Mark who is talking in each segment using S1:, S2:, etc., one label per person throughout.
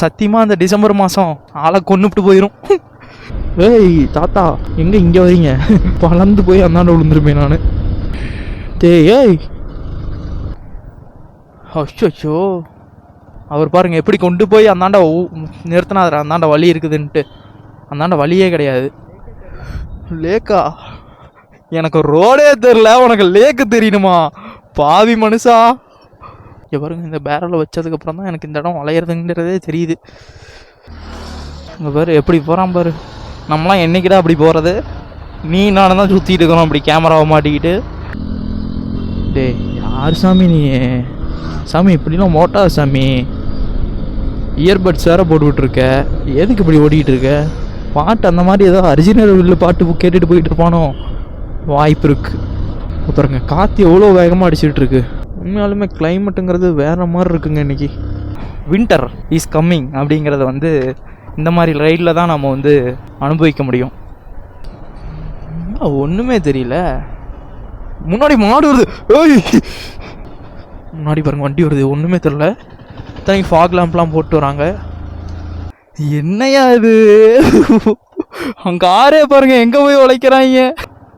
S1: சத்தியமாக அந்த டிசம்பர் மாதம் ஆளை கொன்னுட்டு போயிடும். ஏய் தாத்தா எங்கே இங்கே வரீங்க? பலந்து போய் அந்தாண்ட விழுந்துருப்பேன் நான். ஏய் அச்சோ, அவர் பாருங்க எப்படி கொண்டு போய் அந்தாண்ட நிறுத்தினாரு. அந்தாண்ட வழி இருக்குதுன்ட்டு அந்தாண்ட வழியே கிடையாது. லேக்கா? எனக்கு ரோடே தெரில, உனக்கு லேக்கு தெரியணுமா பாவி மனுஷா? இங்கே பாருங்க, இந்த பேரலில் வச்சதுக்கப்புறம் தான் எனக்கு இந்த இடம் வளையிறதுங்கிறதே தெரியுது. இங்கே பாரு எப்படி போகிறான் பாரு. நம்மளாம் என்னைக்கிடா அப்படி போகிறது? நீ நானும் தான் சுற்றிட்டு இருக்கிறோம் அப்படி கேமராவை மாட்டிக்கிட்டு. டே யார் சாமி நீ? சாமி இப்படிலாம் மோட்டா சாமி. இயர்பட்ஸ் வேறு போட்டுக்கிட்டுருக்க, எதுக்கு இப்படி ஓடிக்கிட்டு இருக்க? பாட்டு அந்த மாதிரி ஏதோ அரிஜினல் வில்லு பாட்டு கேட்டுட்டு போயிட்டு இருப்பானோ? வாய்ப்பு இருக்குது. பாருங்க காற்று எவ்வளோ வேகமாக அடிச்சுட்டு இருக்கு. உண்மையாலுமே கிளைமேட்டுங்கிறது வேறு மாதிரி இருக்குங்க இன்றைக்கி. வின்டர் இஸ் கம்மிங் அப்படிங்கிறத வந்து இந்த மாதிரி ரைடில் தான் நம்ம வந்து அனுபவிக்க முடியும். ஒன்றுமே தெரியல. முன்னாடி மாடு வருது. ஏய் முன்னாடி பாருங்க வண்டி வருது. ஒன்றுமே தெரியல. தனி ஃபாக் லேம்ப்லாம் போட்டு வராங்க. என்னையா இது? அங்கே ஆரே பாருங்க எங்கே போய் உழைக்கிறாங்க.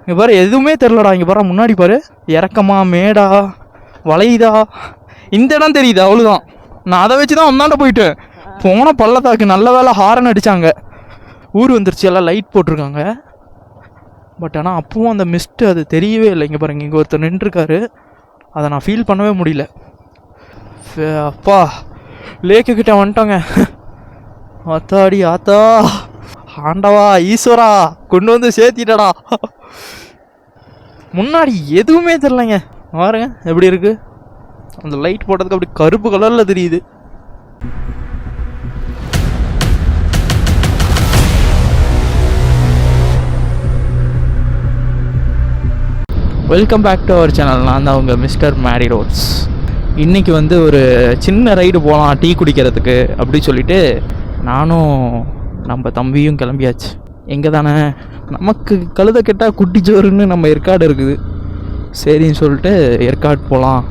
S1: இங்கே பாரு எதுவுமே தெரிலடா. இங்கே பாரு முன்னாடி பாரு, இறக்கமா மேடா வளையுதா, இந்த இடம் தெரியுது அவ்வளோதான். நான் அதை வச்சு தான் அந்தாண்ட போயிட்டேன். போன பள்ளத்தாக்கு நல்ல வேலை ஹாரன் அடித்தாங்க. ஊர் வந்துருச்சு, எல்லாம் லைட் போட்டிருக்காங்க. பட் ஆனால் அப்பவும் அந்த மிஸ்ட்டு அது தெரியவே இல்லை. இங்கே பாருங்க இங்கே ஒருத்தர் நின்றுருக்காரு, அதை நான் ஃபீல் பண்ணவே முடியல. அப்பா லேக்கு கிட்ட வந்துட்டோங்க. ஆத்தாடி ஆத்தா, ஆண்டவா ஈஸ்வரா கொண்டு வந்து சேர்த்திட்டடா. முன்னாடி எதுவுமே தெரிலங்க. பாருங்க எப்படி இருக்கு, அந்த லைட் போட்டதுக்கு அப்படி கருப்பு கலரில் தெரியுது. Welcome back to our channel. நான் தான் உங்கள் மிஸ்டர் மேரி ரோட்ஸ். இன்றைக்கி வந்து ஒரு சின்ன ரைடு போகலாம் டீ குடிக்கிறதுக்கு அப்படி சொல்லிவிட்டு நானும் நம்ம தம்பியும் கிளம்பியாச்சு. எங்கே தானே நமக்கு கழுத கெட்டால் குட்டிச்சோறுன்னு நம்ம ஏற்காடு இருக்குது. சரின்னு சொல்லிட்டு ஏற்காடு போகலாம்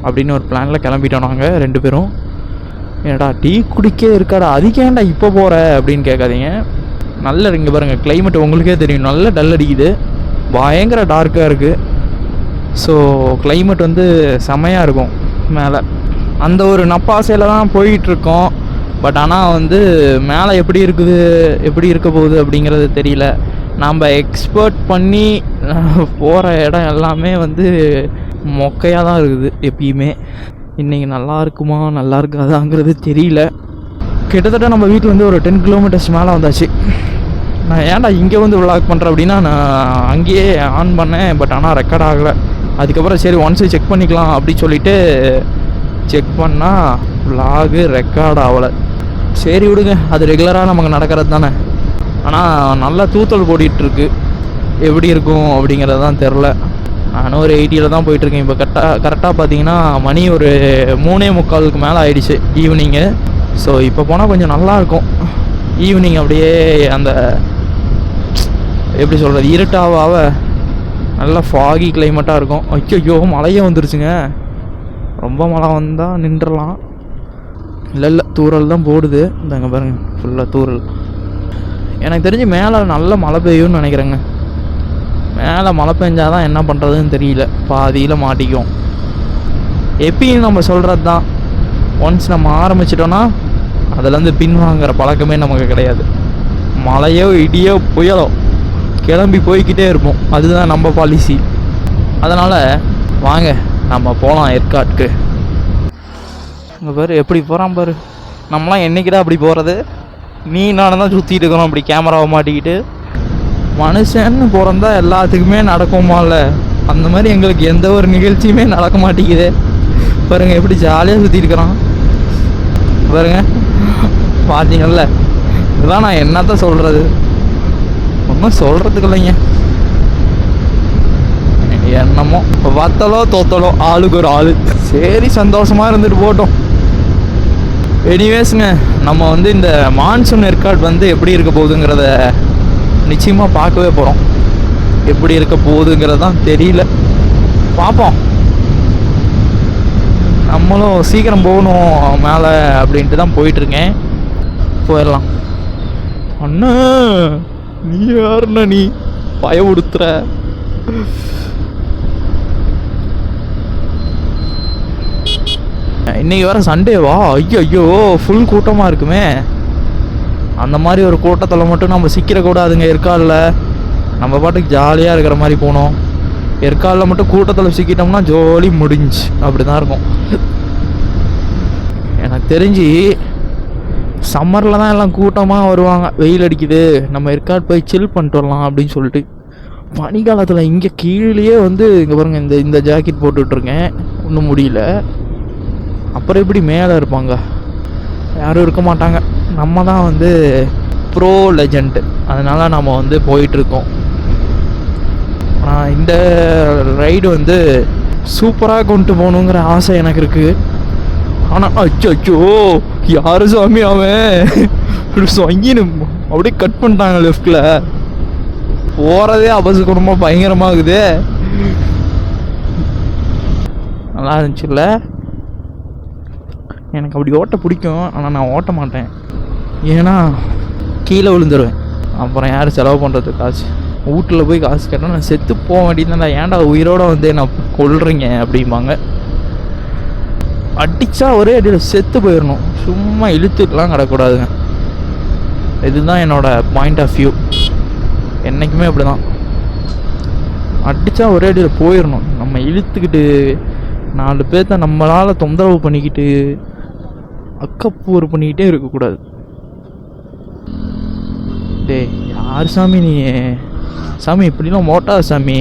S1: அப்படின்னு ஒரு பிளானில் கிளம்பிட்டோம் நாங்கள் 2 பேரும். ஏடா டீ குடிக்க ஏற்காடா, அதுக்கு ஏன்டா இப்போ போகிற அப்படின்னு கேட்காதீங்க. நல்ல இங்கே பாருங்கள் கிளைமேட் உங்களுக்கே தெரியும், நல்ல டல் அடிக்குது, பயங்கர டார்க்காக இருக்குது. ஸோ கிளைமேட் வந்து செமையாக இருக்கும் மேலே. அந்த ஒரு நப்பாசையில் தான் போயிட்டுருக்கோம். பட் ஆனால் வந்து மேலே எப்படி இருக்குது, எப்படி இருக்க போகுது அப்படிங்கிறது தெரியல. நாம் எக்ஸ்போர்ட் பண்ணி போகிற இடம் எல்லாமே வந்து மொக்கையாக தான் இருக்குது எப்பயுமே. இன்றைக்கி நல்லா இருக்குமா நல்லா இருக்காதாங்கிறது தெரியல. கிட்டத்தட்ட நம்ம வீட்டிலேருந்து ஒரு 10 கிலோமீட்டர்ஸ் மேலே வந்தாச்சு. நான் ஏன்டா இங்கே வந்து விளாக் பண்ணுறேன் அப்படின்னா, நான் அங்கேயே ஆன் பண்ணேன். பட் ஆனால் ரெக்கார்ட் ஆகலை. அதுக்கப்புறம் சரி ஒன்ஸு செக் பண்ணிக்கலாம் அப்படி சொல்லிவிட்டு செக் பண்ணால் விளாகு ரெக்கார்ட் ஆகலை. சரி விடுங்க, அது ரெகுலராக நமக்கு நடக்கிறது தானே. ஆனால் நல்லா தூத்தல் போட்டிகிட்ருக்கு, எப்படி இருக்கும் அப்படிங்கிறது தான் தெரில. நானும் ஒரு 80 தான் போயிட்டுருக்கேன். இப்போ கரெக்டாக பார்த்தீங்கன்னா மணி ஒரு 3:45 மேலே ஆகிடுச்சு ஈவினிங்கு. ஸோ இப்போ போனால் கொஞ்சம் நல்லாயிருக்கும். ஈவினிங் அப்படியே அந்த எப்படி சொல்கிறது, இருட்டாவாக நல்லா ஃபாகி கிளைமேட்டாக இருக்கும். ஐயோ மழையே வந்துருச்சுங்க. ரொம்ப மழை வந்தால் நின்றுடலாம். இல்லை தூரல் தான் போடுது. இந்தாங்க பாருங்க ஃபுல்லாக தூரல். எனக்கு தெரிஞ்சு மேலே நல்ல மழை பெய்யும்னு நினைக்கிறேங்க. மேலே மழை பெஞ்சாதான் என்ன பண்ணுறதுன்னு தெரியல, பாதியில் மாட்டிக்கும். எப்பயும் நம்ம சொல்கிறது தான், ஒன்ஸ் நம்ம ஆரம்பிச்சிட்டோன்னா அதுலேருந்து பின்வாங்கிற பழக்கமே நமக்கு கிடையாது. மழையோ இடியோ புயலோ கிளம்பி போய்கிட்டே இருப்போம், அதுதான் நம்ம பாலிசி. அதனால் வாங்க நம்ம போகலாம் ஏற்காட்டுக்கு. இங்கே பாரு எப்படி போகிறான் பாரு. நம்மளாம் என்றைக்கிடா அப்படி போகிறது? நீ நானும் தான் சுற்றிட்டு இருக்கிறோம் அப்படி கேமராவை மாட்டிக்கிட்டு. மனுஷன்னு பிறந்தா எல்லாத்துக்குமே நடக்குமால, அந்த மாதிரி எங்களுக்கு எந்த ஒரு நிகழ்ச்சியுமே நடக்க மாட்டேங்குது. பாருங்கள் எப்படி ஜாலியாக சுற்றி இருக்கிறான் பாருங்க. பார்த்தீங்கல்ல, இதுதான் நான் என்னத்தான் சொல்கிறது, ஒன்றும் சொல்கிறதுக்கு இல்லைங்க. என்னமோ வத்தலோ தோத்தலோ ஆளுக்கு ஒரு ஆள். சரி சந்தோஷமாக இருந்துட்டு போட்டோம். எனிவேஸ்ங்க, நம்ம வந்து இந்த மான்சூன் ஏற்காடு வந்து எப்படி இருக்க போகுதுங்கிறத நிச்சயமாக பார்க்கவே போகிறோம். எப்படி இருக்க போகுதுங்கிறது தான் தெரியல, பார்ப்போம். நம்மளும் சீக்கிரம் போகணும் மேலே அப்படின்ட்டு தான் போயிட்டுருக்கேன். போயிடலாம். அண்ணா நீ யாருண்ணா, நீ பய உடுத்துற? இன்னைக்கு வேறு சண்டேவா? ஐயோ ஃபுல் கூட்டமாக இருக்குமே. அந்த மாதிரி ஒரு கூட்டத்தில் மட்டும் நம்ம சிக்கிடக்கூடாதுங்க. ஏற்காடில் நம்ம பாட்டுக்கு ஜாலியாக இருக்கிற மாதிரி போகணும். ஏற்காடில் மட்டும் கூட்டத்தில் சிக்கிட்டோம்னா ஜோலி முடிஞ்சு அப்படி தான் இருக்கும். எனக்கு தெரிஞ்சு சம்மரில் தான் எல்லாம் கூட்டமாக வருவாங்க. வெயில் அடிக்குது, நம்ம ஏற்காடு போய் சில் பண்ணிட்டு வரலாம் அப்படின்னு சொல்லிட்டு. பனிக்காலத்தில் இங்கே கீழேயே வந்து இங்கே பாருங்கள், இந்த ஜாக்கெட் போட்டுட்ருக்கேன், ஒன்றும் முடியல. அப்புறம் எப்படி மேலே இருப்பாங்க? யாரும் இருக்க மாட்டாங்க. நம்ம தான் வந்து ப்ரோ லெஜண்ட், அதனால் நம்ம வந்து போயிட்டுருக்கோம். ஆனால் இந்த ரைடு வந்து சூப்பராக கொண்டு போகணுங்கிற ஆசை எனக்கு இருக்குது. ஆனால் அச்சோ யாரு சாமி அவன் சொங்கின்னு அப்படியே கட் பண்ணிட்டாங்க லெஃப்டில். போகிறதே அபசகுணமாக பயங்கரமாகுது. நல்லா இருந்துச்சுல்ல? எனக்கு அப்படி ஓட்ட பிடிக்கும், ஆனால் நான் ஓட்ட மாட்டேன். ஏன்னா கீழே விழுந்துருவேன். அப்புறம் யார் செலவு பண்ணுறது காசு? வீட்டில் போய் காசு கேட்டால் நான் செத்து போக வேண்டியதுனா, ஏன்டா உயிரோடு வந்து நான் கொள்றீங்க அப்படிம்பாங்க. அடித்தா ஒரே அடியில் செத்து போயிடணும், சும்மா இழுத்துட்டுலாம் கிடக்கூடாதுங்க. இதுதான் என்னோடய பாயிண்ட் ஆஃப் வியூ. என்றைக்குமே அப்படி தான். அடித்தா ஒரே அடியில் போயிடணும். நம்ம இழுத்துக்கிட்டு 4 பேர்த்த நம்மளால் தொந்தரவு பண்ணிக்கிட்டு அக்கப்பூர் பண்ணிக்கிட்டே இருக்கக்கூடாது. டேய் யார் சாமி நீ? சாமி இப்படிலாம் மோட்டா சாமி.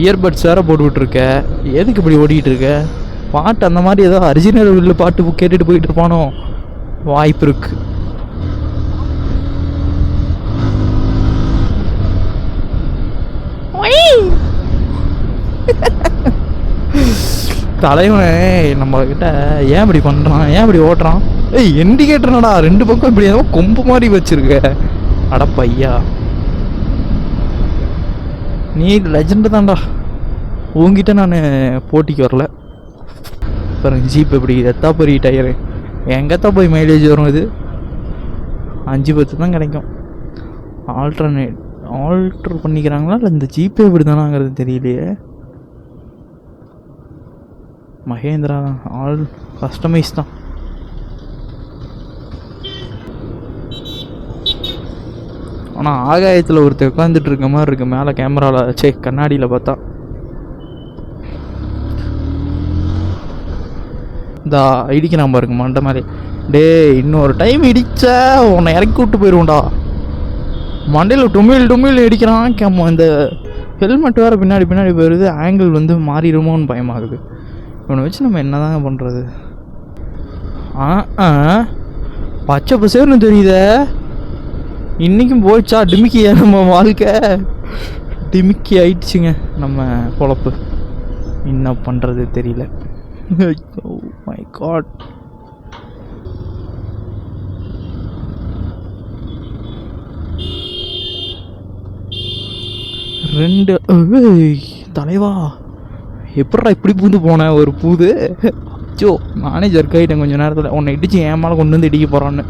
S1: இயர்பட்ஸ் வேறு போட்டுக்கிட்டுருக்க, எதுக்கு இப்படி ஓடிக்கிட்டு இருக்க? பாட்டு அந்த மாதிரி ஏதோ அரிஜினல் உள்ள பாட்டு கேட்டுட்டு போயிட்டு இருப்பானோ? வாய்ப்பு இருக்கு. தலைவன் நம்ம கிட்ட ஏன் இப்படி பண்றான், ஏன் இப்படி ஓட்டுறான்? ஏய் இண்டிகேட்டர்னடா 2 பக்கம் இப்படி ஏதோ கொம்பு மாதிரி வச்சிருக்க. அடப்பையா, நீ லெஜண்ட் தான்டா. உங்ககிட்ட நான் போட்டிக்கு வரல. பாருங்க ஜீப் எப்படி எத்தா பெரிய டயரு. எங்கத்தான் போய் மைலேஜ் வரும்? இது 5-10 தான் கிடைக்கும். ஆல்ட்ரு பண்ணிக்கிறாங்களா இல்லை இந்த ஜீப்பே இப்படி தானாங்கிறது தெரியலையே. மகேந்திரா தான், ஆல் கஸ்டமைஸ் தான். ஆனால் ஆகாயத்தில் ஒருத்தர் உட்காந்துட்டு இருக்க மாதிரி இருக்கு மேலே கேமராவில், கண்ணாடியில் பார்த்தா. இந்த இடிக்கிறான் பாருங்க மண்டை மாதிரி. டே இன்னொரு டைம் இடிச்சா உன்னை இறக்கி விட்டு போயிடுவோண்டா. மண்டையில் டுமில் இடிக்கிறான். இந்த ஹெல்மெட் வேறு பின்னாடி போயிடுது. ஆங்கிள் வந்து மாறிடுமோன்னு பயமாகுது. இவனை வச்சு நம்ம என்ன தாங்க பண்ணுறது? பச்சை பசேர்னு தெரியுதே. இன்றைக்கும் போயிடுச்சா டிமிக்கியா நம்ம வாழ்க்கை? டிமிக்கி ஆயிடுச்சுங்க நம்ம பொழப்பு. என்ன பண்ணுறது தெரியல. Oh my God. ரெண்டு தலைவா எப்படா இப்படி பூந்து போனேன் ஒரு பூது. அச்சோ நானே ஜர்க் ஆகிட்டேன் கொஞ்சம் நேரத்தில். உன்னை இடிச்சு என் மேலே கொண்டு வந்து இடிக்க போகிறான்னு.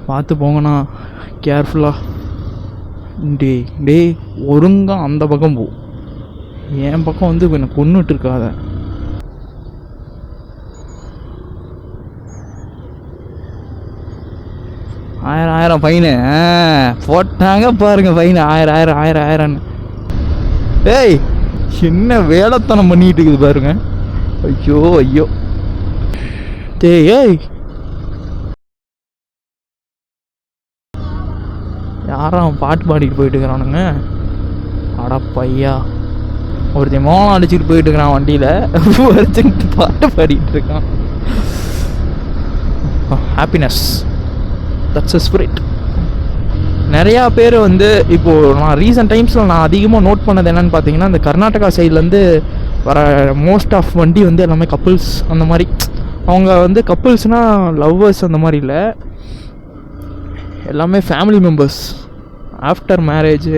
S1: பார்த்து போங்கண்ணா, கேர்ஃபுல்லாக. டே ஒருங்கா அந்த பக்கம் போ, என் பக்கம் வந்து என்னை கொன்னுட்டு இருக்காத. ஆயிரம் ஃபைனு போட்டாங்க பாருங்க. ஃபைனு ஆயிரம்னு. ஏய் என்ன வேலைத்தனம் பண்ணிட்டு இருக்குது பாருங்க. ஐயோ ஏய் யாரும் பாட்டு பாடிட்டு போயிட்டு இருக்கிறானுங்க. அடப்பையா, ஒருத்தன் மோனம் அடிச்சுட்டு போயிட்டு இருக்கிறான் வண்டியில், ஒருத்தன் பாட்டு பாடிட்டு இருக்கான். Happiness, that's a spirit. நிறையா பேர் வந்து இப்போது நான் ரீசெண்ட் டைம்ஸில் நான் அதிகமாக நோட் பண்ணது என்னென்னு பார்த்தீங்கன்னா, இந்த கர்நாடகா சைட்லேருந்து வர மோஸ்ட் ஆஃப் வண்டி வந்து எல்லாமே கப்புள்ஸ். அந்த மாதிரி அவங்க வந்து கப்புள்ஸ்னால் லவ்வர்ஸ் அந்த மாதிரி இல்லை, எல்லாமே ஃபேமிலி மெம்பர்ஸ். ஆஃப்டர் மேரேஜ்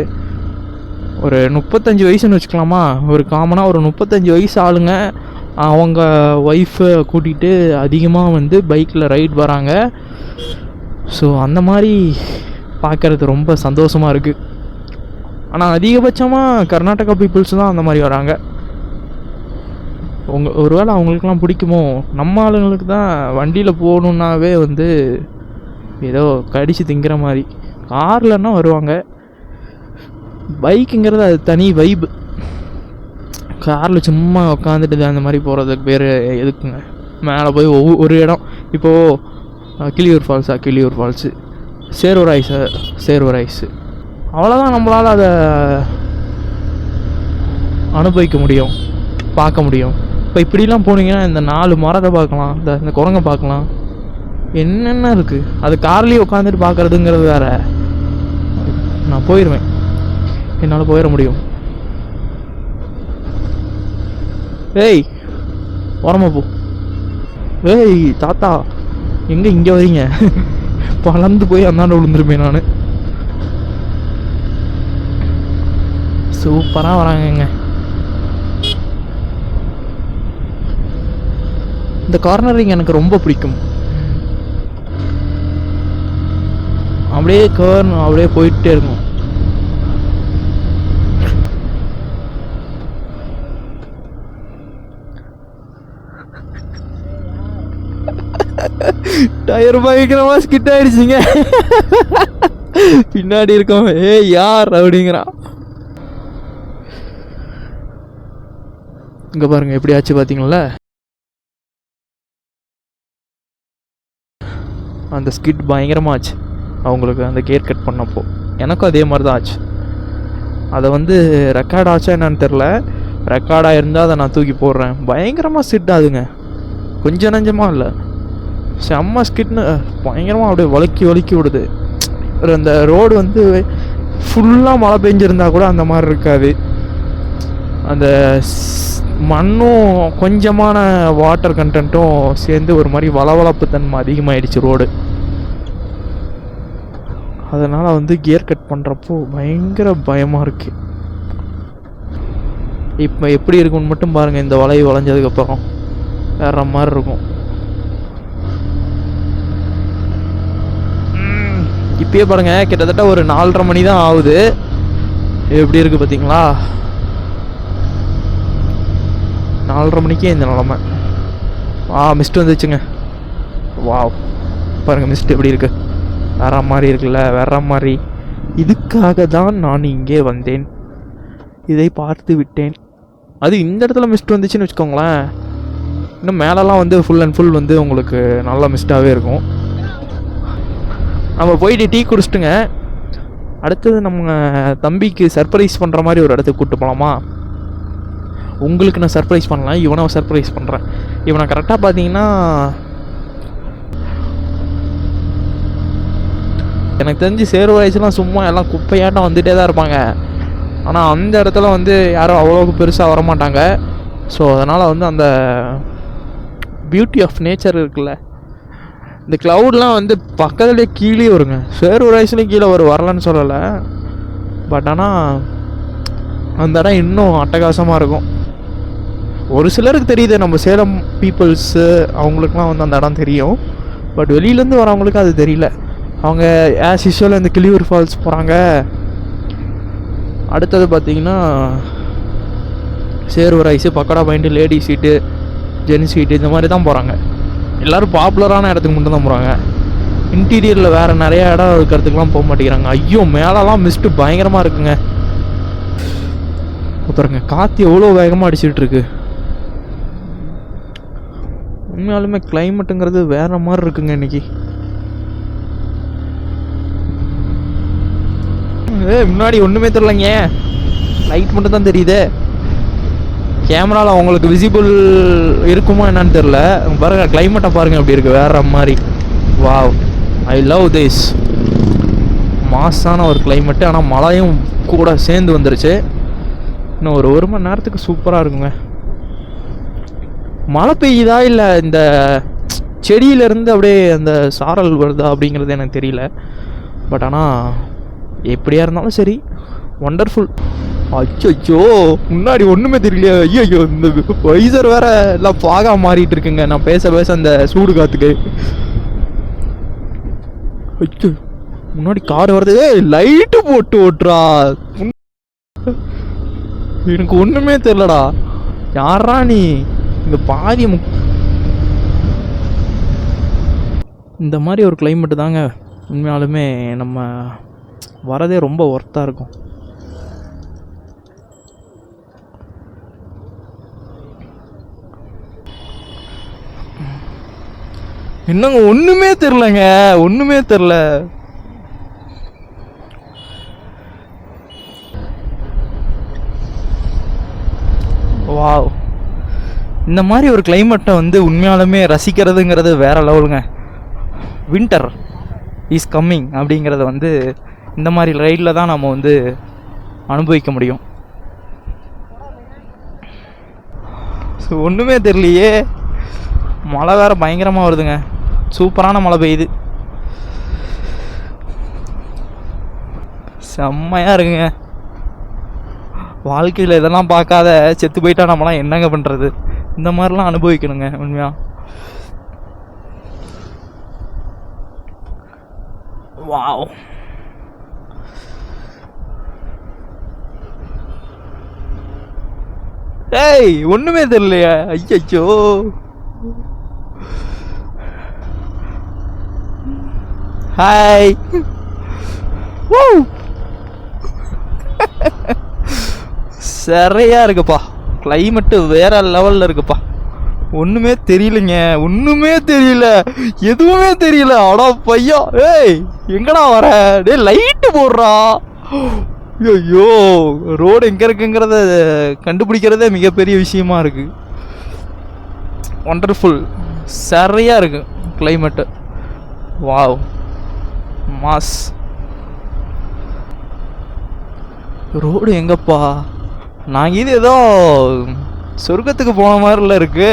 S1: ஒரு 35 வயசுன்னு வச்சுக்கலாமா. ஒரு காமனாக ஒரு 35 வயசு ஆளுங்க அவங்க ஒய்ஃபை கூட்டிகிட்டு அதிகமாக வந்து பைக்கில் ரைட் வராங்க. ஸோ அந்த மாதிரி பார்க்குறது ரொம்ப சந்தோஷமாக இருக்குது. ஆனால் அதிகபட்சமாக கர்நாடகா பீப்புள்ஸ் தான் அந்த மாதிரி வராங்க. ஒருவேளை அவங்களுக்குலாம் பிடிக்குமோ? நம்ம ஆளுங்களுக்கு தான் வண்டியில் போகணுன்னாவே வந்து ஏதோ கடிச்சு திங்கிற மாதிரி. கார்லன்னா வருவாங்க. பைக்குங்கிறது அது தனி வைப்பு. காரில் சும்மா உட்காந்துட்டு அந்த மாதிரி போகிறதுக்கு பேர் எதுக்குங்க? மேலே போய் ஒரு இடம், இப்போது கிளியூர் ஃபால்ஸு, சேர்வராய்ஸு அவ்வளோதான். நம்மளால் அதை அனுபவிக்க முடியும், பார்க்க முடியும். இப்போ இப்படிலாம் போனீங்கன்னா இந்த 4 மரத்தை பார்க்கலாம், இந்த குரங்கை பார்க்கலாம், என்னென்ன இருக்குது. அது கார்லேயே உட்காந்துட்டு பார்க்குறதுங்கிறது வேறு. நான் போயிடுவேன், என்னால் போயிட முடியும். ஏய் ஓரமாக போ. ஏய் தாத்தா எங்கே இங்கே வரீங்க? பலந்து போய் அந்தாண்ட விழுந்துருப்பேன் நான். சூப்பராக வராங்கங்க. இந்த கார்னரிங் எனக்கு ரொம்ப பிடிக்கும். அப்படியே அப்படியே போயிட்டே இருக்கும். டயர் பயங்கரமா ஸ்கிட் ஆயிடுச்சுங்க. பின்னாடி இருக்கோம், ஏய் யார் அப்படிங்கிறான். இங்க பாருங்க எப்படி ஆச்சு பாத்தீங்களா? அந்த ஸ்கிட் பயங்கரமா ஆச்சு அவங்களுக்கு அந்த கேர் கட் பண்ணப்போ. எனக்கும் அதே மாதிரி தான் ஆச்சு. அதை வந்து ரெக்கார்ட் ஆச்சா என்னன்னு தெரில. ரெக்கார்டாக இருந்தால் அதை நான் தூக்கி போடுறேன். பயங்கரமாக ஸ்கிட் ஆகுதுங்க, கொஞ்சம் நஞ்சமாக இல்லை, செம்ம ஸ்கிட்னு பயங்கரமாக அப்படியே வழுக்கி விடுது. அந்த ரோடு வந்து ஃபுல்லாக மழை பெஞ்சிருந்தா கூட அந்த மாதிரி இருக்காது. அந்த மண்ணும் கொஞ்சமான வாட்டர் கண்டென்ட்டும் சேர்ந்து ஒரு மாதிரி வளவளப்பு தன்மை அதிகமாகிடுச்சு ரோடு. அதனால் வந்து கியர் கட் பண்ணுறப்போ பயங்கர பயமாக இருக்குது. இப்போ எப்படி இருக்குன்னு மட்டும் பாருங்கள். இந்த வளைஞ்சதுக்கப்புறம் வேற மாதிரி இருக்கும். இப்பயே பாருங்க கிட்டத்தட்ட ஒரு 4:30 மணி தான் ஆகுது. எப்படி இருக்குது பார்த்தீங்களா? 4:30 மணிக்கே இந்த நிலமை. மிஸ்ட் வந்துச்சுங்க. வாவ் பாருங்கள் மிஸ்ட் எப்படி இருக்கு, வேற மாதிரி இருக்குல்ல, வேற மாதிரி. இதுக்காக தான் நான் இங்கே வந்தேன், இதை பார்த்து விட்டேன். அது இந்த இடத்துல மிஸ்ட் வந்துச்சுன்னு வச்சுக்கோங்களேன், இன்னும் மேலெல்லாம் வந்து ஃபுல் அண்ட் ஃபுல் வந்து உங்களுக்கு நல்ல மிஸ்டாகவே இருக்கும். நம்ம போயிட்டு டீ குடிச்சிட்டுங்க, அடுத்தது நம்ம தம்பிக்கு சர்ப்ரைஸ் பண்ணுற மாதிரி ஒரு இடத்துக்கு கூப்பிட்டு போகலாமா? உங்களுக்கு நான் சர்ப்ரைஸ் பண்ணலாம், இவனை சர்ப்ரைஸ் பண்ணுறேன். இவனை கரெக்டாக பார்த்தீங்கன்னா எனக்கு தெரிஞ்சு சேர்வராய்ஸ்லாம் சும்மா எல்லாம் குப்பையாட்டம் வந்துகிட்டே தான் இருப்பாங்க. ஆனால் அந்த இடத்துல வந்து யாரும் அவ்வளோக்கு பெருசாக வரமாட்டாங்க. ஸோ அதனால் வந்து அந்த பியூட்டி ஆஃப் நேச்சர் இருக்குல்ல, இந்த க்ளவுட்லாம் வந்து பக்கத்துலேயே கீழே வருங்க. சேர்வராய்ஸ்லேயும் கீழே வரலன்னு சொல்லலை, பட் ஆனால் அந்த இடம் இன்னும் அட்டகாசமாக இருக்கும். ஒரு சிலருக்கு தெரியுது, நம்ம சேலம் பீப்புள்ஸு அவங்களுக்குலாம் வந்து அந்த இடம் தெரியும். பட் வெளியிலேருந்து வரவங்களுக்கு அது தெரியல. அவங்க ஆஸ் யூஷுவல் இந்த கிளியூர் ஃபால்ஸ் போகிறாங்க. அடுத்தது பார்த்திங்கன்னா Shevaroys, pagoda point, lady seat, gents seat, இந்த மாதிரி தான் போகிறாங்க. எல்லோரும் பாப்புலரான இடத்துக்கு மட்டும் தான் போகிறாங்க. இன்டீரியரில் வேறு நிறையா இடம் இருக்கிறதுக்கெலாம் போக மாட்டேங்கிறாங்க. ஐயோ மேலெலாம் மிஸ்ட்டு பயங்கரமாக இருக்குங்க. பாருங்க காற்று எவ்வளோ வேகமாக அடிச்சுட்டு இருக்கு. உண்மையாலுமே கிளைமேட்டுங்கிறது வேறு மாதிரி இருக்குங்க இன்றைக்கி. முன்னாடி ஒன்றுமே தெரியலைங்க, லைட் மட்டும் தான் தெரியுது. கேமராவில் அவங்களுக்கு விசிபிள் இருக்குமா என்னன்னு தெரில. பாருங்கள் கிளைமேட்டை பாருங்கள் எப்படி இருக்குது, வேறு மாதிரி. Wow, I love this. மாசான ஒரு கிளைமேட்டு. ஆனால் மழையும் கூட சேர்ந்து வந்துருச்சு. இன்னும் ஒரு மணி நேரத்துக்கு சூப்பராக இருக்குங்க. மழை பெய்யுதா இல்லை இந்த செடியிலேருந்து அப்படியே அந்த சாரல் வருதா அப்படிங்கிறது எனக்கு தெரியல. பட் ஆனால் எப்படியா இருந்தாலும் சரி, ஒண்டர்ஃபுல், அச்சோ, முன்னாடி ஒன்றுமே தெரியலையா? ஐயோ, இந்த வைசர் வேற எல்லாம் பாகா மாறிட்டு இருக்குங்க நான் பேச பேச அந்த சூடு காத்துக்கு. அச்சோ, முன்னாடி கார் வருது. லைட்டு போட்டு ஓட்டுறா. எனக்கு ஒன்றுமே தெரியலடா. யாரா நீ? இங்கே பாதி இந்த மாதிரி ஒரு கிளைமேட்டு தாங்க உண்மையாலுமே நம்ம வரதே ரொம்ப ஒர்த்தாக இருக்கும். என்னங்க ஒன்றுமே தெரிலங்க, ஒன்றுமே தெரில. வாவ், இந்த மாதிரி ஒரு கிளைமேட்டை வந்து உண்மையாலுமே ரசிக்கிறதுங்கிறது வேற லெவலுங்க. வின்டர் இஸ் கம்மிங் அப்படிங்கிறத வந்து இந்த மாதிரி ரைடில் தான் நம்ம வந்து அனுபவிக்க முடியும். ஸோ ஒன்றுமே தெரியலையே. மழை வேறு பயங்கரமாக வருதுங்க. சூப்பரான மழை பெய்யுது. செம்மையாக இருக்குங்க. வாழ்க்கையில் இதெல்லாம் பார்க்காத செத்து போயிட்டா நம்மளாம் என்னங்க பண்ணுறது? இந்த மாதிரிலாம் அனுபவிக்கணுங்க உண்மையாக. வாவ், ஏய் ஒன்றுமே தெரியலையா? ஐயோ, ஹாய். சரியா இருக்குப்பா, கிளைமேட்டு வேற லெவல்ல இருக்குப்பா. ஒண்ணுமே தெரியலைங்க, ஒண்ணுமே தெரியல, எதுவுமே தெரியல. அடா பையா, ஏய் எங்கடா வர? டேய் லைட்டு போடுறா. ஐயோ, ரோடு எங்க இருக்குங்கிறத கண்டுபிடிக்கிறதே மிகப்பெரிய விஷயமா இருக்கு. ஒண்டர்ஃபுல், சரியா இருக்கு கிளைமேட்டு. Wow, mass. ரோடு எங்கப்பா? நாங்கள் இது ஏதோ சொர்க்கத்துக்கு போன மாதிரில இருக்கு.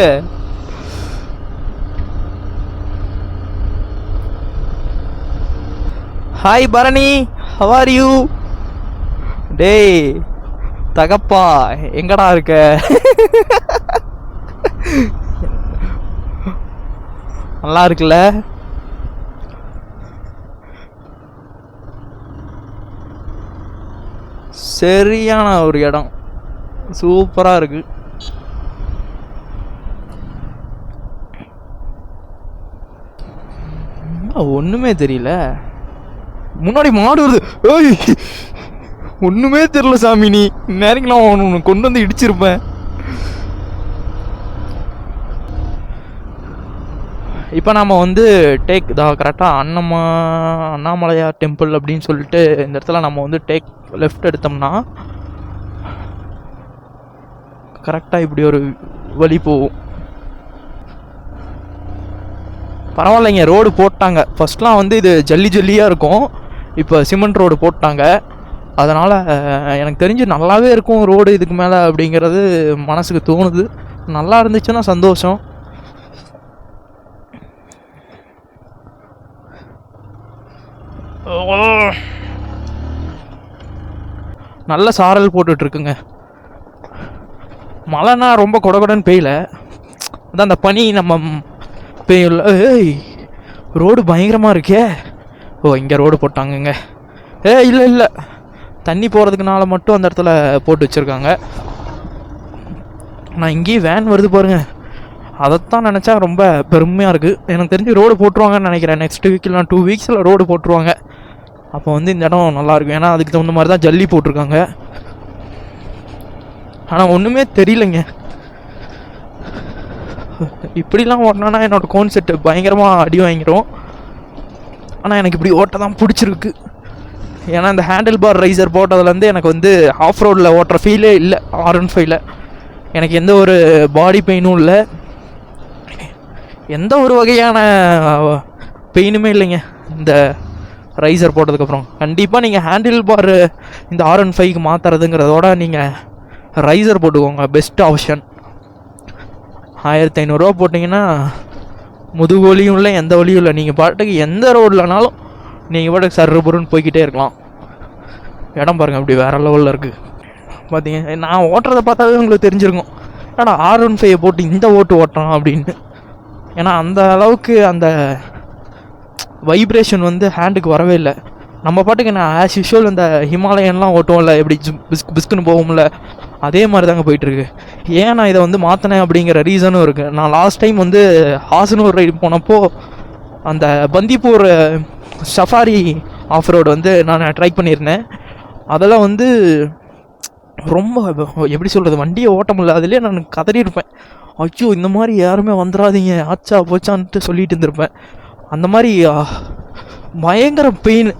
S1: Hi Bharani, how are you? டேய் தகப்பா, எங்கடா இருக்க? நல்லா இருக்குல்ல? சரியான ஒரு இடம், சூப்பராக இருக்கு. ஒன்றுமே தெரியல. முன்னாடி மாடு வருது. ஏய் ஒன்றுமே தெரியல சாமி. நீ நேரங்களாம் ஒன்று கொண்டு வந்து இடிச்சிருப்பேன். இப்போ நாம் வந்து டேக் கரெக்டாக அண்ணாமலையா டெம்பிள் அப்படின்னு சொல்லிட்டு இந்த இடத்துல நம்ம வந்து டேக் லெஃப்ட் எடுத்தோம்னா கரெக்டாக இப்படி ஒரு வழி போகும். பரவாயில்லைங்க, ரோடு போட்டாங்க. ஃபர்ஸ்ட்லாம் வந்து இது ஜல்லி ஜல்லியாக இருக்கும், இப்போ சிமெண்ட் ரோடு போட்டாங்க. அதனால் எனக்கு தெரிஞ்சு நல்லாவே இருக்கும் ரோடு இதுக்கு மேலே அப்படிங்கிறது மனசுக்கு தோணுது. நல்லா இருந்துச்சுன்னா சந்தோஷம். நல்ல சாரல் போட்டுட்ருக்குங்க. மழைனா ரொம்ப கொடகொடன்னு பெய்யல, அதான் அந்த பனி நம்ம பெய்யல. ஏய் ரோடு பயங்கரமாக இருக்கே. ஓ இங்கே ரோடு போட்டாங்கங்க. இல்லை இல்லை, தண்ணி போகிறதுக்குனால மட்டும் அந்த இடத்துல போட்டு வச்சுருக்காங்க. நான் இங்கேயும் வேன் வருது பாருங்க, அதைத்தான் நினச்சா ரொம்ப பெருமையாக இருக்குது. எனக்கு தெரிஞ்சு ரோடு போட்டுருவாங்கன்னு நினைக்கிறேன். நெக்ஸ்ட் வீக் இல்லை 2 வீக்ஸில் ரோடு போட்டுருவாங்க. அப்போ வந்து இந்த இடம் நல்லாயிருக்கும். ஏன்னா அதுக்கு தகுந்த மாதிரி தான் ஜல்லி போட்டிருக்காங்க. ஆனால் ஒன்றுமே தெரியலைங்க. இப்படிலாம் ஓட்டினா என்னோடய கான்செப்ட் பயங்கரமாக அடி வாங்கிடும். ஆனால் எனக்கு இப்படி ஓட்ட தான் பிடிச்சிருக்கு. ஏன்னா இந்த ஹேண்டில் பார் ரைசர் போட்டதுலேருந்து எனக்கு வந்து ஆஃப் ரோடில் ஓட்டுற ஃபீலே இல்லை. R15 எனக்கு எந்த ஒரு பாடி பெயினும் இல்லை, எந்த ஒரு வகையான பெயினுமே இல்லைங்க இந்த ரைசர் போட்டதுக்கப்புறம். கண்டிப்பாக நீங்கள் ஹேண்டில் பார் இந்த R15க்கு மாற்றுறதுங்கிறதோட நீங்கள் ரைசர் போட்டுக்கோங்க, பெஸ்ட் ஆப்ஷன். 1500 ரூபா போட்டிங்கன்னா முதுகு வலியும் இல்லை, எந்த வலியும் இல்லை. நீங்கள் பாட்டுக்கு எந்த ரோட்லனாலும் நீங்கள் பாட்டுக்கு சர்றுபுருன்னு போய்கிட்டே இருக்கலாம். இடம் பாருங்கள் அப்படி வேறு லெவலில் இருக்குது. பார்த்தீங்க. நான் ஓட்டுறதை பார்த்தாவே உங்களுக்கு தெரிஞ்சிருக்கும், ஏன்னா R15 போட்டு இந்த ஓட்டுறான் அப்படின்னு. ஏன்னா அந்த அளவுக்கு அந்த வைப்ரேஷன் வந்து ஹேண்டுக்கு வரவே இல்லை. நம்ம பாட்டுக்கு நான் ஆஸ் யூஷுவல் இந்த ஹிமாலயன்லாம் ஓட்டுவோம்ல, எப்படி பிஸ்குன்னு போகும்ல, அதே மாதிரி தாங்க போயிட்டுருக்கு. ஏன் நான் இதை வந்து மாற்றினேன் அப்படிங்கிற ரீசனும் இருக்குது. நான் லாஸ்ட் டைம் வந்து ஹாசனூர் ரைடு போனப்போ அந்த பந்திப்பூர் சஃபாரி ஆஃப் ரோடு வந்து நான் ட்ரை பண்ணியிருந்தேன். அதெல்லாம் வந்து ரொம்ப எப்படி சொல்கிறது, வண்டியை ஓட்ட முடியல. அதுலேயே நான் கதறியிருப்பேன், ஐயோ இந்த மாதிரி யாருமே வந்துடாதீங்க, ஆச்சா போச்சான்ட்டு சொல்லிட்டு இருந்திருப்பேன். அந்த மாதிரி பயங்கர பெயின்,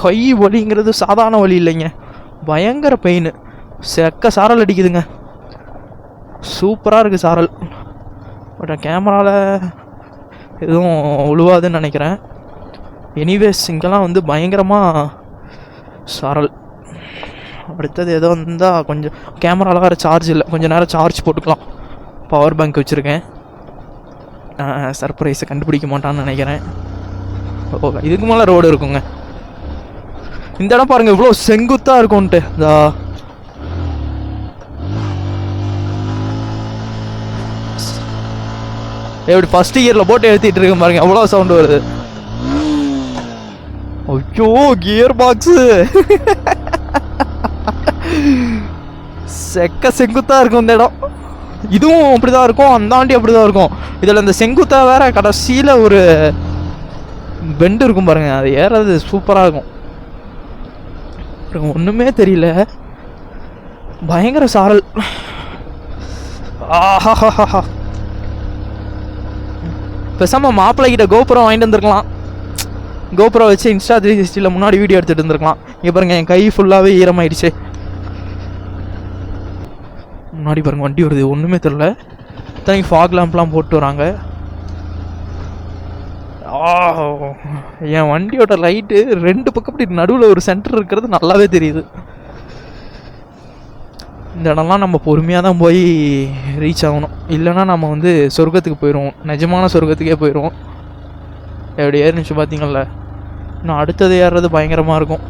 S1: கை வலிங்கிறது சாதாரண வலி இல்லைங்க, பயங்கர பெயின். செக்க சாரல் அடிக்குதுங்க, சூப்பராக இருக்குது சாரல். பட் கேமராவில் எதுவும் உழுவாதுன்னு நினைக்கிறேன். எனிவேஸ் இங்கெல்லாம் வந்து பயங்கரமாக சாரல். அடுத்தது ஏதோ வந்தால் கொஞ்சம் கேமராவில் வேறு சார்ஜ் இல்லை, கொஞ்சம் நேரம் சார்ஜ் போட்டுக்கலாம். பவர் பேங்க் வச்சுருக்கேன். சர்ப்ரைஸை கண்டுபிடிக்க மாட்டான்னு நினைக்கிறேன். ஓ, இதுக்கு மேலே ரோடு இருக்குங்க. இந்த இடம் பாருங்கள் இவ்வளோ செங்குத்தாக இருக்கும்ன்ட்டு. எப்படி ஃபர்ஸ்ட் கியரில் போட்டு எழுத்திட்டு இருக்கேன் பாருங்க, எவ்வளோ சவுண்டு வருது. ஐயோ கியர் பாக்ஸு செக்க செங்குத்தாக இருக்கும் இந்த இடம். இதுவும் அப்படி தான் இருக்கும், அந்தாண்டி அப்படி தான் இருக்கும். இதில் இந்த செங்குத்தா வேற கடைசியில் ஒரு பெண்டு இருக்கும் பாருங்க, அது ஏறது சூப்பராக இருக்கும். ஒன்றுமே தெரியல, பயங்கர சாரல். ஆஹா, பேசாமல் மாப்பிள்ளை கிட்ட கோபுரம் வாங்கிட்டு வந்துருக்கலாம். கோபுரம் வச்சு Insta 360 முன்னாடி வீடியோ எடுத்துகிட்டு இருந்திருக்கலாம். இங்கே பாருங்க என் கை ஃபுல்லாகவே ஈரமாயிடுச்சு. முன்னாடி பாருங்க வண்டி வருது, ஒன்றுமே தெரில. தனி ஃபாக் லேம்ப்லாம் போட்டு வராங்க. என் வண்டியோட லைட்டு 2 பக்கம் இப்படி நடுவில் ஒரு சென்டர் இருக்கிறது நல்லாவே தெரியுது. இந்த இடம்லாம் நம்ம பொறுமையாக தான் போய் ரீச் ஆகணும், இல்லைன்னா நம்ம வந்து சொர்க்கத்துக்கு போயிடுவோம், நிஜமான சொர்க்கத்துக்கே போயிடுவோம். எப்படி ஏறிச்சு பார்த்தீங்கள்ல. இன்னும் அடுத்தது ஏறுறது பயங்கரமாக இருக்கும்.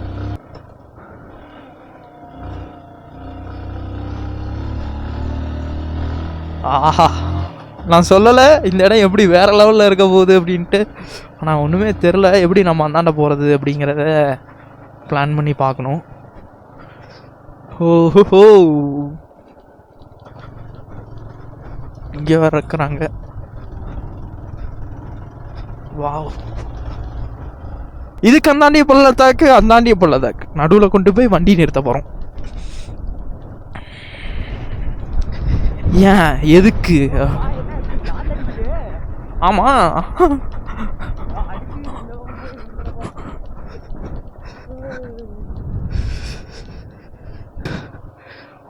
S1: ஆஹா, நான் சொல்லலை இந்த இடம் எப்படி வேறு லெவலில் இருக்க போகுது அப்படின்ட்டு. ஆனால் ஒன்றுமே தெரில எப்படி நம்ம அந்தாண்ட போகிறது அப்படிங்கிறத பிளான் பண்ணி பார்க்கணும். ஓஹோ, இங்கே வர இருக்கிறாங்க. வாவ், இதுக்கு அந்தாண்டிய பள்ளத்தாக்கு, அந்தாண்டிய பள்ளத்தாக்கு நடுவில் கொண்டு போய் வண்டி நிறுத்த போகிறோம். ஏன் எதுக்கு? ஆமாம்,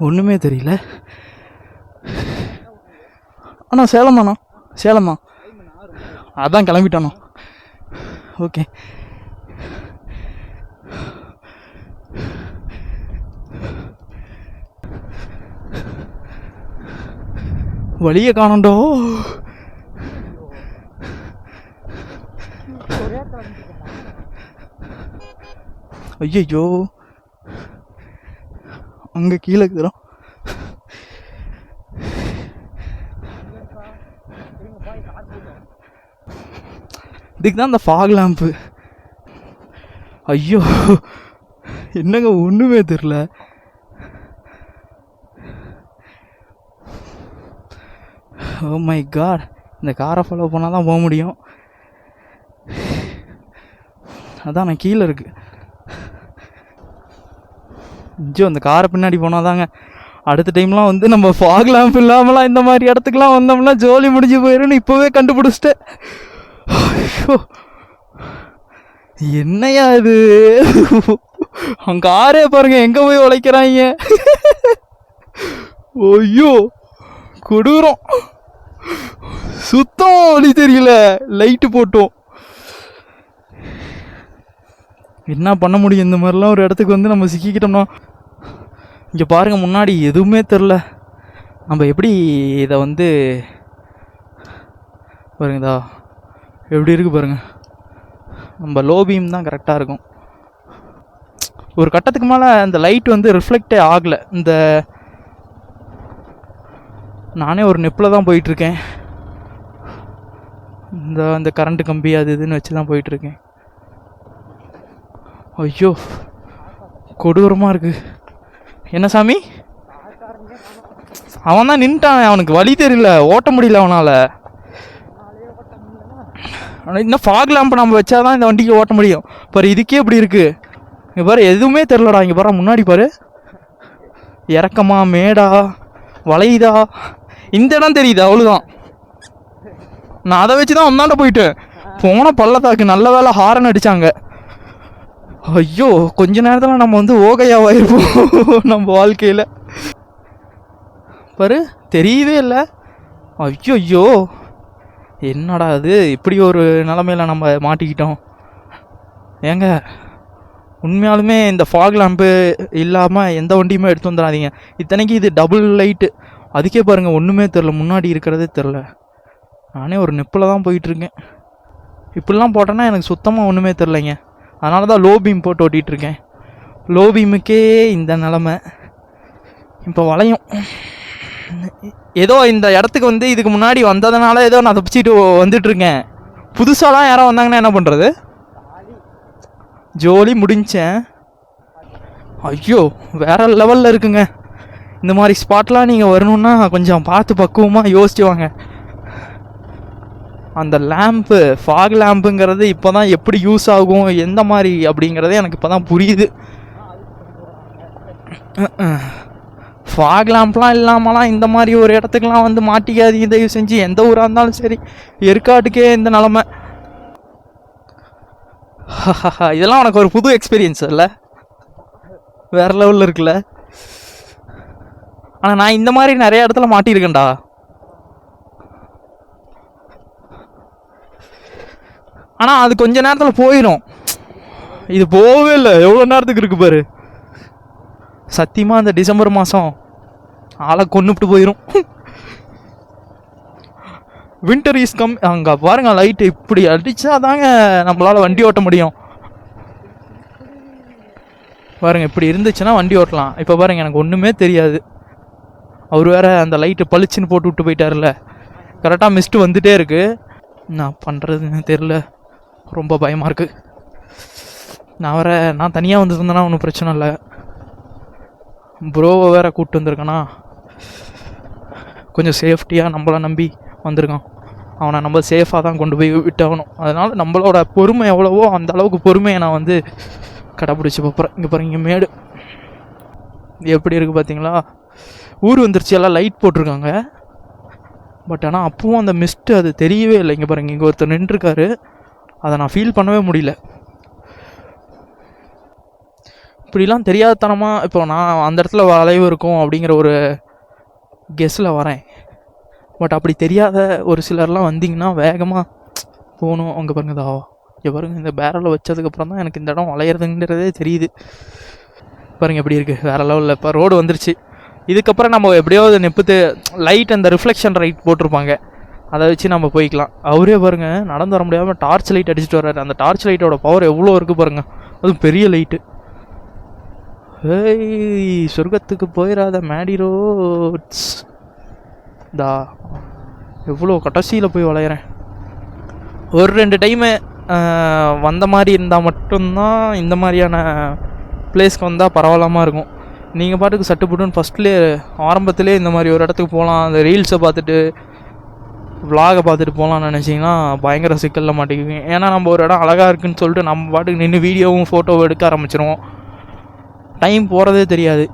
S1: ஒன்றுமே தெரியல. அண்ணா சேலமாண்ணா, சேலமா? அதான் கிளம்பிட்டானோ. ஓகே, வழியை காணண்டோ. ஐயோ, அங்கே கீழே இருக்கிறோம். இதுக்கு தான் அந்த ஃபாக் லேம்ப்பு. ஐயோ என்னங்க ஒன்றுமே தெரில. ஓ மை காட், இந்த காரை ஃபாலோ பண்ணால் தான் போக முடியும். அதான் நான் கீழே இருக்கு. கொஞ்சம் அந்த காரை பின்னாடி போனால் தாங்க. அடுத்த டைம்லாம் வந்து நம்ம ஃபாக் லேம்ப் இல்லாமலாம் இந்த மாதிரி இடத்துக்குலாம் வந்தோம்னா ஜோலி முடிஞ்சு போயிடும்னு இப்போவே கண்டுபிடிச்சிட்டேன். என்னையா இது, அவங்க காரே பாருங்க எங்கே போய் உழைக்கிறாங்க. ஐயோ கொடூரம், சுத்தம் வழி தெரியல, லைட்டு போட்டோம். என்ன பண்ண முடியும் இந்த மாதிரிலாம் ஒரு இடத்துக்கு வந்து நம்ம சிக்கிக்கிட்டோம்னா. இங்கே பாருங்கள் முன்னாடி எதுவுமே தெரில. நம்ம எப்படி இதை வந்து பாருங்கதா எப்படி இருக்குது பாருங்கள். நம்ம லோ பீம் தான் கரெக்டாக இருக்கும். ஒரு கட்டத்துக்கு மேலே அந்த லைட் வந்து ரிஃப்ளெக்டே ஆகலை. நானே ஒரு நெப்பில் தான் போயிட்டுருக்கேன். இந்த கரண்ட்டு கம்பி அது இதுன்னு வச்சு தான் போயிட்டுருக்கேன். ஐயோ கொடூரமாக இருக்குது. என்ன சாமி, அவன் தான் நின்ட்டான், அவனுக்கு வழி தெரியல, ஓட்ட முடியல அவனால். ஆனால் இன்னும் ஃபாக் லேம்ப் நம்ம வச்சாதான் இந்த வண்டிக்கு ஓட்ட முடியும். பாரு இதுக்கே இப்படி இருக்குது. இங்கே பாரு எதுவுமே தெரிலடா. இங்கே பாரு முன்னாடி பாரு, இறக்கமா மேடா வளையுதா, இந்த இடம் தெரியுது அவ்வளோதான். நான் அதை வச்சு தான் ஒன்னாண்ட போயிட்டேன். போன பள்ளத்தாக்கு நல்ல வேலை ஹாரன் அடித்தாங்க. ஐயோ கொஞ்ச நேரத்தில் நம்ம வந்து ஓகையாவாயிருப்போம் நம்ம வாழ்க்கையில். பாரு தெரியவே இல்லை. ஐயோ ஐயோ என்னடா அது, இப்படி ஒரு நிலமையில நம்ம மாட்டிக்கிட்டோம். ஏங்க உண்மையாலுமே இந்த ஃபாக் லேம்ப்பு இல்லாமல் எந்த வண்டியுமே எடுத்து வந்துடாதீங்க. இத்தனைக்கு இது டபுள் லைட்டு, அதுக்கே பாருங்கள் ஒன்றுமே தெரில, முன்னாடி இருக்கிறதே தெரில. நானே ஒரு நெப்பில் தான் போயிட்டுருக்கேன். இப்படிலாம் போட்டேன்னா எனக்கு சுத்தமாக ஒன்றுமே தெரிலைங்க. அதனால தான் லோ பீம் போட்டு ஓட்டிகிட்ருக்கேன். லோ பீமுக்கே இந்த நிலமை. இப்போ வளையும். ஏதோ இந்த இடத்துக்கு வந்து இதுக்கு முன்னாடி வந்ததுனால ஏதோ நான் தப்பிச்சிட்டு வந்துட்டுருக்கேன். புதுசாலாம் யாரோ வந்தாங்கன்னா என்ன பண்ணுறது, ஜோலி முடிஞ்சேன். ஐயோ வேறு லெவலில் இருக்குங்க. இந்த மாதிரி ஸ்பாட்லாம் நீங்கள் வரணுன்னா கொஞ்சம் பார்த்து பக்குவமாக யோசிச்சு வாங்க. அந்த லேம்ப்பு, ஃபாக் லேம்புங்கிறது இப்போ தான் எப்படி யூஸ் ஆகும், எந்த மாதிரி அப்படிங்கிறதே எனக்கு இப்போ தான் புரியுது. ஃபாக் லேம்ப்லாம் இல்லாமலாம் இந்த மாதிரி ஒரு இடத்துக்குலாம் வந்து மாட்டிக்காதீங்க தயவு செஞ்சு. எந்த ஊராக இருந்தாலும் சரி, ஏற்காட்டுக்கே இந்த நிலமை. இதெல்லாம் உனக்கு ஒரு புது எக்ஸ்பீரியன்ஸ் இல்லை, வேறு லெவலில் இருக்குல்ல. ஆனால் நான் இந்த மாதிரி நிறைய இடத்துல மாட்டியிருக்கேன்டா. ஆனால் அது கொஞ்ச நேரத்தில் போயிடும். இது போகவே இல்லை, எவ்வளோ நேரத்துக்கு இருக்குது பாரு. சத்தியமாக அந்த டிசம்பர் மாதம் ஆளை கொன்னுட்டு போயிடும். Winter is come. அங்கே பாருங்க லைட்டு இப்படி அடித்தா தாங்க நம்மளால் வண்டி ஓட்ட முடியும். பாருங்க இப்படி இருந்துச்சுன்னா வண்டி ஓட்டலாம். இப்போ பாருங்க எனக்கு ஒன்றுமே தெரியாது. அவர் வேறு அந்த லைட்டு பளிச்சுன்னு போட்டு விட்டு போயிட்டார்ல. கரெக்டாக மிஸ்ட்டு வந்துகிட்டே இருக்குது. நான் பண்ணுறதுன்னு தெரில, ரொம்ப பயமாக இருக்குது. நான் தனியாக வந்துருந்தேன்னா ஒன்றும் பிரச்சனை இல்லை. ப்ரோவை வேறு கூப்பிட்டு வந்திருக்கேனா, கொஞ்சம் சேஃப்டியாக நம்மளை நம்பி வந்திருக்கான். அவனை நம்ம சேஃபாக தான் கொண்டு போய் விட்டாகணும். அதனால் நம்மளோட பொறுமை எவ்வளவோ அந்த அளவுக்கு பொறுமையை நான் வந்து கடைப்பிடிச்சி பார்ப்பேன். இங்கே பாருங்க, இங்கே மேடு எப்படி இருக்குது பார்த்தீங்களா. ஊர் வந்துருச்சு, எல்லாம் லைட் போட்டிருக்காங்க. பட் ஆனால் அப்பவும் அந்த மிஸ்ட்டு அது தெரியவே இல்லை. இங்கே பாருங்கள், இங்கே ஒருத்தர் நின்றுருக்காரு, அதை நான் ஃபீல் பண்ணவே முடியல. இப்படிலாம் தெரியாதத்தனமாக இப்போ நான் அந்த இடத்துல வளைவு இருக்கும் அப்படிங்கிற ஒரு கெஸ்ஸில் வரேன். பட் அப்படி தெரியாத ஒரு சிலர்லாம் வந்திங்கன்னா வேகமாக போகணும். அங்கே பாருங்கதா, இங்கே பாருங்கள், இந்த பேரலில் வச்சதுக்கப்புறம் தான் எனக்கு இந்த இடம் வளையிறதுங்கிறதே தெரியுது. பாருங்கள் எப்படி இருக்குது, வேறு லெவலில். இப்போ ரோடு வந்துருச்சு. இதுக்கப்புறம் நம்ம எப்படியாவது நெப்புத்து லைட், அந்த ரிஃப்ளெக்ஷன் லைட் போட்டிருப்பாங்க, அதை வச்சு நம்ம போய்க்கலாம். அவரே பாருங்கள் நடந்து வர முடியாமல் டார்ச் லைட் அடிச்சுட்டு வர்றாரு. அந்த டார்ச் லைட்டோட பவர் எவ்வளோ இருக்குது பாருங்கள், அதுவும் பெரிய லைட்டு. ஏய் சொர்க்கத்துக்கு போயிடாத மேடி ரோட்ஸ் தா, எவ்வளோ கடைசியில் போய் வளையிறேன். ஒரு 2 டைமு வந்த மாதிரி இருந்தால் மட்டும்தான் இந்த மாதிரியான பிளேஸ்க்கு வந்தால் பரவாயில்லாமல் இருக்கும். நீங்கள் பாட்டுக்கு சட்டுப்புட்டுன்னு ஃபஸ்ட்லேயே ஆரம்பத்திலே இந்த மாதிரி ஒரு இடத்துக்கு போகலாம், அந்த ரீல்ஸை பார்த்துட்டு விலாகை பார்த்துட்டு போகலான்னு நினச்சிங்கன்னா பயங்கர சிக்கலில் மாட்டிக்குவீங்க. ஏன்னா நம்ம ஒரு இடம் அழகாக இருக்குதுன்னு சொல்லிட்டு நம்ம பாட்டுக்கு நின்று வீடியோவும் ஃபோட்டோவும் எடுக்க ஆரம்பிச்சிருவோம். டைம் போகிறதே தெரியாது.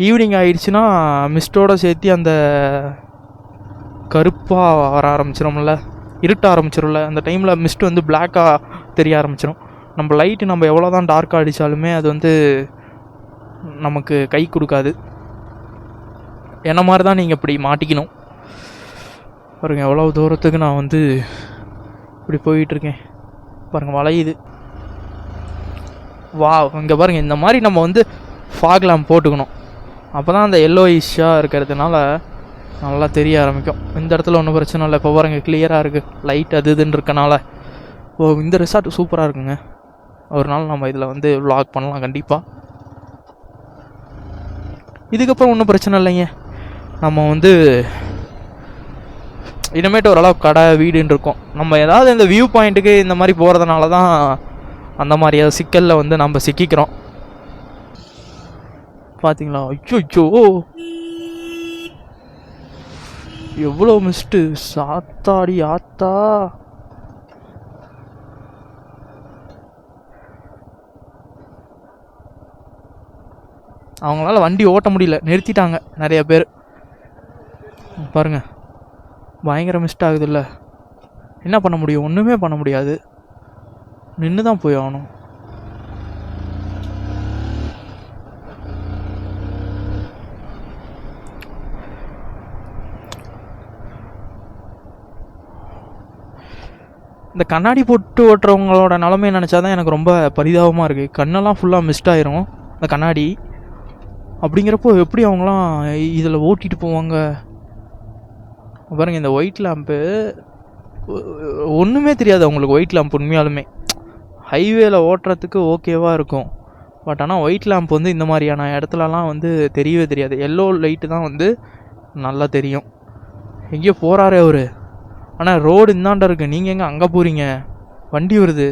S1: ஈவினிங் ஆகிடுச்சுன்னா மிஸ்டோடு சேர்த்து அந்த கருப்பாக வர ஆரம்பிச்சிடும்ல, இருட்ட ஆரம்பிச்சிடும்ல, அந்த டைமில் மிஸ்ட் வந்து பிளாக்காக தெரிய ஆரம்பிச்சிடும். நம்ம லைட்டு நம்ம எவ்வளோ தான் டார்க்காக அடித்தாலுமே அது வந்து நமக்கு கை கொடுக்காது. என்ன மாதிரி தான் நீங்கள் இப்படி மாட்டிக்கணும். பாருங்கள் எவ்வளோ தூரத்துக்கு நான் வந்து இப்படி போயிட்டுருக்கேன். பாருங்கள் வளையுது. வா, இங்கே பாருங்கள், இந்த மாதிரி நம்ம வந்து ஃபாக் லேம்ப் போட்டுக்கணும். அப்போ தான் அந்த எல்லோயிஷாக இருக்கிறதுனால நல்லா தெரிய ஆரம்பிக்கும். இந்த இடத்துல ஒன்றும் பிரச்சனை இல்லை. இப்போ பாருங்கள் கிளியராக இருக்குது, லைட் அது இதுன்னு இருக்கனால. ஓ, இந்த ரிசார்ட் சூப்பராக இருக்குங்க. ஒரு நாள் நம்ம இதில் வந்து vlog பண்ணலாம் கண்டிப்பாக. இதுக்கப்புறம் ஒன்றும் பிரச்சனை இல்லைங்க. நம்ம வந்து இனிமேட்டு ஓரளவு கடை வீடுன்னு இருக்கும். நம்ம ஏதாவது இந்த வியூ பாயிண்ட்டுக்கு இந்த மாதிரி போகிறதுனால தான் அந்த மாதிரி சிக்கலில் வந்து நம்ம சிக்கிக்கிறோம். பார்த்தீங்களா? ஐயோ எவ்வளோ மிஸ்ட்டு, சாத்தாடி ஆத்தா. அவங்களால வண்டி ஓட்ட முடியல, நிறுத்திட்டாங்க நிறைய பேர். பாருங்க, பயங்கர மிஸ்ட் ஆகுதுல்ல. என்ன பண்ண முடியும்? ஒன்றுமே பண்ண முடியாது, நின்று தான் போய் ஆகணும். இந்த கண்ணாடி போட்டு ஓட்டுறவங்களோட நிலமையை நினச்சா தான் எனக்கு ரொம்ப பரிதாபமாக இருக்குது. கண்ணெல்லாம் ஃபுல்லாக மிஸ்ட் ஆயிரும் இந்த கண்ணாடி. அப்படிங்கிறப்போ எப்படி அவங்களாம் இதில் ஓட்டிகிட்டு போவாங்க பாருங்கள். இந்த ஒயிட் லேம்ப்பு ஒன்றுமே தெரியாது அவங்களுக்கு. ஒயிட் லேம்ப் உண்மையாலுமே ஹைவேல ஓட்டுறதுக்கு ஓகேவாக இருக்கும். பட் ஆனால் ஒயிட் லேம்ப் வந்து இந்த மாதிரியான இடத்துலலாம் வந்து தெரியவே தெரியாது. எல்லோ லைட்டு தான் வந்து நல்லா தெரியும். எங்கேயோ போகிறாரே அவர். ஆனால் ரோடு இந்தாண்ட இருக்குது, நீங்கள் எங்கே அங்கே போகிறீங்க? வண்டி வருது.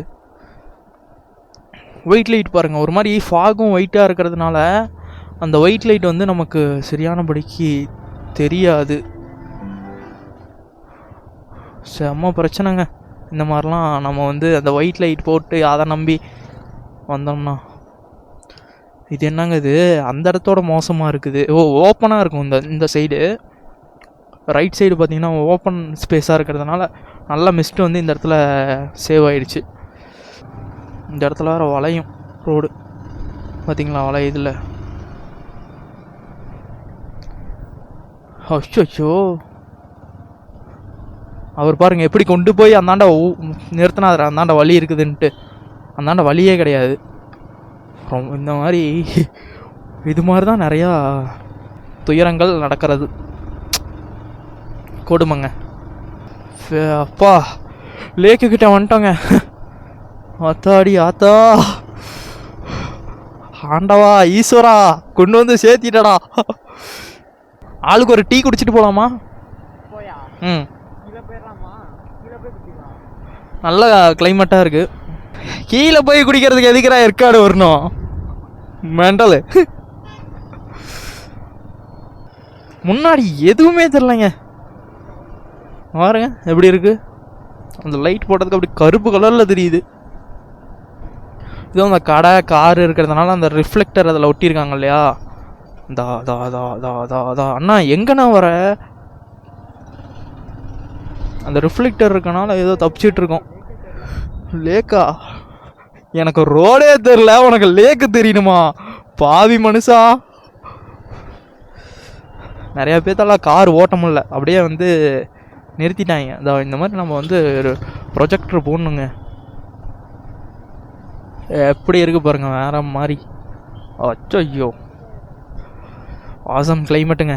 S1: ஒயிட் லைட் பாருங்கள், ஒரு மாதிரி ஃபாகும் ஒயிட்டாக இருக்கிறதுனால அந்த ஒயிட் லைட் வந்து நமக்கு சரியானபடிக்கு தெரியாது. செம்ம பிரச்சனைங்க இந்த மாதிரிலாம். நம்ம வந்து அந்த ஒயிட் லைட் போட்டு அதை நம்பி வந்தோம்னா. இது என்னங்க இது? அந்த இடத்தோட மோசமாக இருக்குது. ஓப்பனாக இருக்கும் இந்த சைடு. ரைட் சைடு பார்த்திங்கன்னா ஓப்பன் ஸ்பேஸாக இருக்கிறதுனால நல்லா மிஸ்ட்டு வந்து இந்த இடத்துல சேவ் ஆகிடுச்சு. இந்த இடத்துல வேறு வளையும் ரோடு பார்த்திங்களா? வளையுதில்ல. அச்சோ, அவர் பாருங்கள் எப்படி கொண்டு போய் அந்தாண்ட நிறுத்தினார். அந்தாண்ட வழி இருக்குதுன்ட்டு அந்தாண்ட வழியே கிடையாது. இந்த மாதிரி இது மாதிரி தான் நிறையா துயரங்கள் நடக்கிறது. கொடுமைங்க. அப்பா, லேக்கு கிட்ட வந்துட்டோங்க. ஆத்தாடி ஆத்தா, ஆண்டவா ஈஸ்வரா, கொண்டு வந்து சேர்த்திட்டடா. ஆளுக்கு ஒரு டீ குடிச்சிட்டு போகலாமா? நல்ல கிளைமேட்டாக இருக்குது. கீழே போய் குடிக்கிறதுக்கு எதுக்குறா ஏற்காடு வரணும்? மெண்டலு. முன்னாடி எதுவுமே தெரிலங்க. பாருங்க எப்படி இருக்கு. அந்த லைட் போட்டதுக்கு அப்படி கருப்பு கலரில் தெரியுது. இதுவும் அந்த கடை காரு இருக்கிறதுனால அந்த ரிஃப்ளெக்டர் அதில் ஒட்டியிருக்காங்க இல்லையா? அண்ணா எங்கண்ணா வர? அந்த ரிஃப்ளெக்டர் இருக்கனால ஏதோ தப்பிச்சிட்டு இருக்கோம். லேக்கா? எனக்கு ரோடே தெரியல, உனக்கு லேக்கு தெரியணுமா? பாவி மனுஷா. நிறையா பேர்த்தால கார் ஓட்ட முடியல, அப்படியே வந்து நிறுத்திட்டாங்க. இந்த மாதிரி நம்ம வந்து ஒரு ப்ரொஜெக்டர் போடணுங்க. எப்படி இருக்கு பாருங்க, வேற மாதிரி. அச்சோ, ஆசம் கிளைமேட்டுங்க.